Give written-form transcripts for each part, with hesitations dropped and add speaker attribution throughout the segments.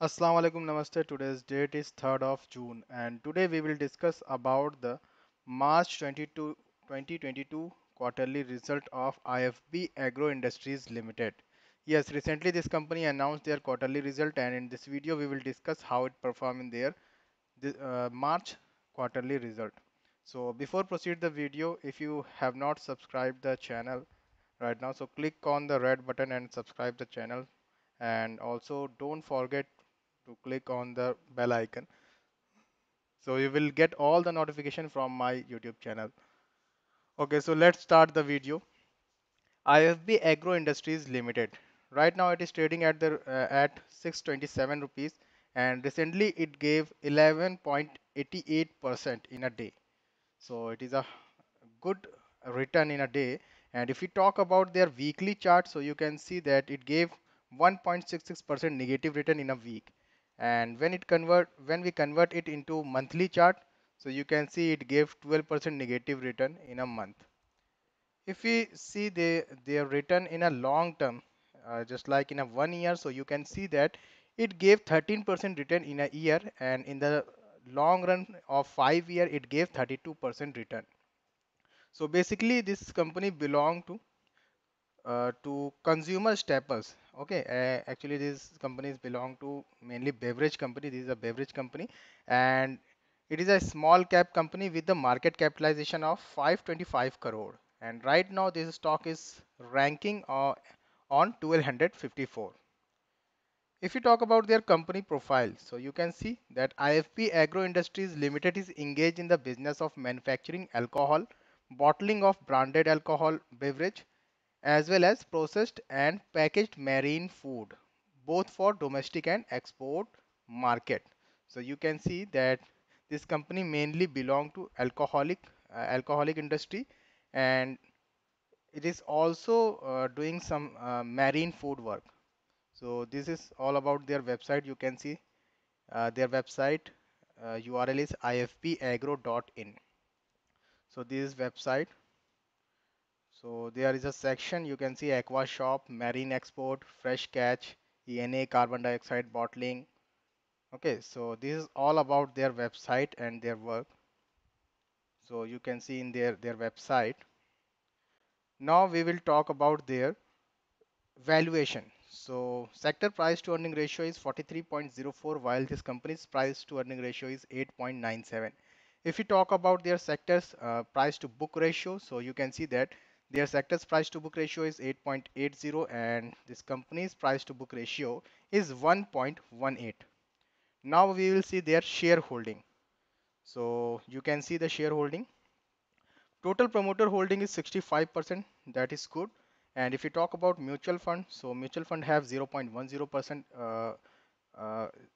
Speaker 1: Assalamu alaikum, namaste. Today's date is 3rd of June and today we will discuss about the March 2022 quarterly result of IFB Agro Industries Limited. Yes, recently this company announced their quarterly result, and in this video we will discuss how it performed in their March quarterly result. So before proceed the video, if you have not subscribed the channel right now, so click on the red button and subscribe the channel, and also don't forget to click on the bell icon so you will get all the notification from my YouTube channel. Okay, so let's start the video. IFB Agro Industries Limited. Right now it is trading at 627 rupees, and recently it gave 11.88% in a day. So it is a good return in a day. And if we talk about their weekly chart, so you can see that it gave 1.66% negative return in a week. And when we convert it into monthly chart, so you can see it gave 12% negative return in a month. If we see their return in a long term, just like in a 1 year, so you can see that it gave 13% return in a year, and in the long run of 5 year it gave 32% return. So basically this company belong to consumer staples. Okay, actually these companies belong to mainly beverage company. This is a beverage company, and it is a small cap company with the market capitalization of 525 crore. And right now this stock is ranking on 1254. If you talk about their company profile, so you can see that IFB Agro Industries Limited is engaged in the business of manufacturing alcohol, bottling of branded alcohol beverage, as well as processed and packaged marine food, both for domestic and export market. So you can see that this company mainly belong to alcoholic industry, and it is also doing some marine food work. So this is all about their website. You can see their website URL is ifbagro.in. So this is website. So there is a section, you can see aqua shop, marine export, fresh catch, ENA, carbon dioxide bottling. Okay, so this is all about their website and their work. So you can see in their website. Now we will talk about their valuation. So sector price to earning ratio is 43.04, while this company's price to earning ratio is 8.97. If you talk about their sectors price to book ratio, so you can see that their sector's price to book ratio is 8.80, and this company's price to book ratio is 1.18. Now we will see their shareholding. So you can see the shareholding. Total promoter holding is 65%. That is good. And if you talk about mutual fund, so mutual fund have 0.10%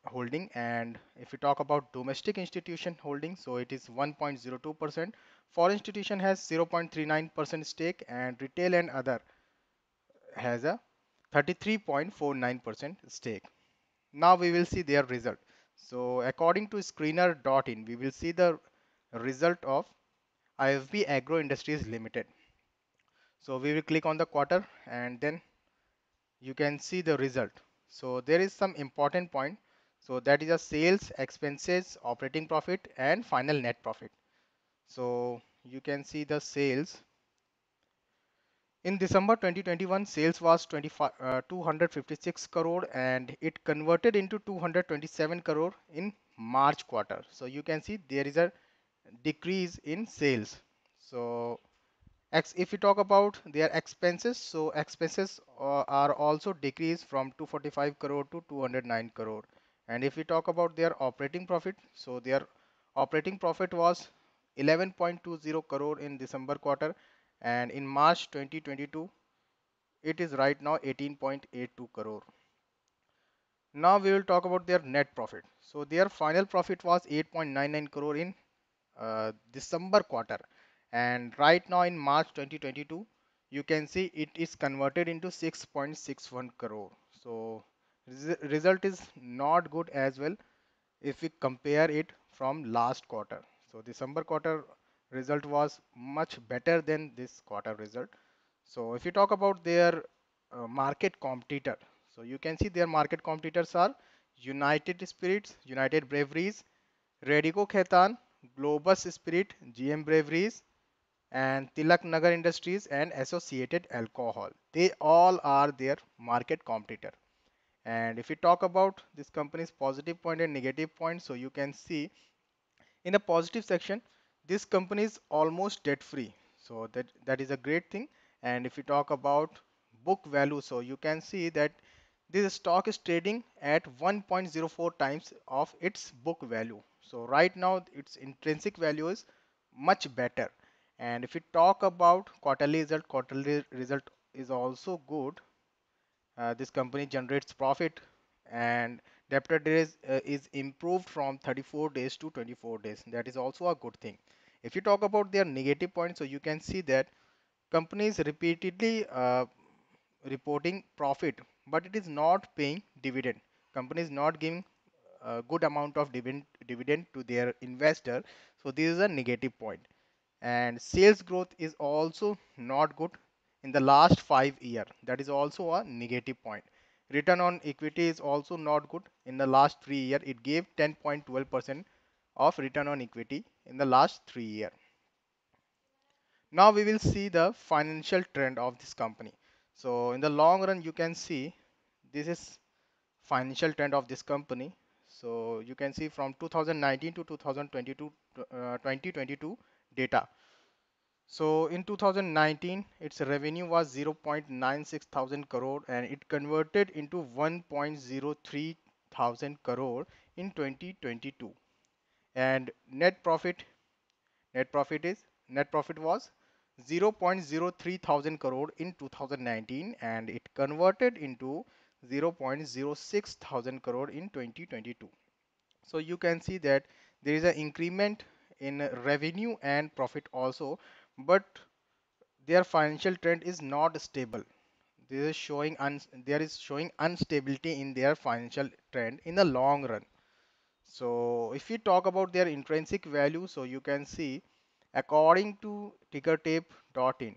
Speaker 1: holding. And if you talk about domestic institution holding, so it is 1.02%. Foreign institution has 0.39% stake, and retail and other has a 33.49% stake. Now we will see their result. So according to screener.in, we will see the result of IFB Agro Industries Limited. So we will click on the quarter, and then you can see the result. So there is some important point. So that is a sales, expenses, operating profit, and final net profit. So you can see the sales. In December 2021, sales was 256 crore, and it converted into 227 crore in March quarter. So you can see there is a decrease in sales. So if you talk about their expenses, so expenses are also decreased from 245 crore to 209 crore. And if we talk about their operating profit, so their operating profit was 11.20 crore in December quarter, and in March 2022 it is right now 18.82 crore. Now we will talk about their net profit. So their final profit was 8.99 crore in December quarter, and right now in March 2022 you can see it is converted into 6.61 crore. So result is not good as well if we compare it from last quarter. So December quarter result was much better than this quarter result. So if you talk about their market competitor, so you can see their market competitors are United Spirits, United Breweries, Radico Khaitan, Globus Spirit, GM Breweries, and Tilak Nagar Industries and Associated Alcohol. They all are their market competitor. And if we talk about this company's positive point and negative point, so you can see in the positive section, this company is almost debt free. So that is a great thing. And if we talk about book value, so you can see that this stock is trading at 1.04 times of its book value. So right now its intrinsic value is much better. And if we talk about quarterly result is also good. This company generates profit, and debtor days is improved from 34 days to 24 days. That is also a good thing. If you talk about their negative points, so you can see that companies repeatedly reporting profit, but it is not paying dividend. Company is not giving a good amount of dividend to their investor. So this is a negative point. And sales growth is also not good in the last 5 years. That is also a negative point. Return on equity is also not good in the last 3 years. It gave 10.12% of return on equity in the last 3 years. Now we will see the financial trend of this company. So in the long run, you can see this is financial trend of this company. So you can see from 2019 to 2022, 2022 data. So in 2019, its revenue was 0.96 thousand crore and it converted into 1.03 thousand crore in 2022. And net profit is net profit was 0.03 thousand crore in 2019 and it converted into 0.06 thousand crore in 2022. So you can see that there is an increment in revenue and profit also, but their financial trend is not stable. There is showing instability in their financial trend in the long run. So if we talk about their intrinsic value, so you can see according to tickertape.in,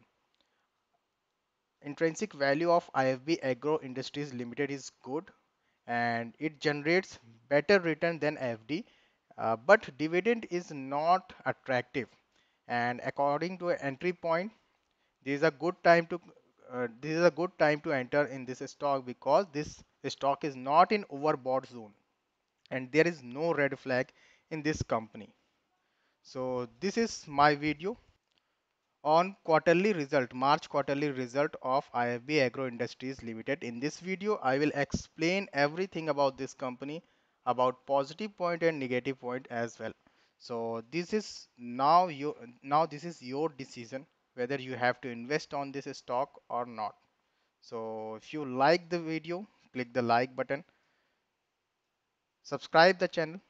Speaker 1: intrinsic value of IFB Agro Industries Limited is good and it generates better return than FD, but dividend is not attractive. And according to entry point, this is a good time to enter in this stock because this stock is not in overbought zone and there is no red flag in this company. So this is my video on quarterly result, March quarterly result of IFB Agro Industries Limited. In this video, I will explain everything about this company, about positive point and negative point as well. So this is now this is your decision whether you have to invest on this stock or not. So if you like the video, click the like button, subscribe the channel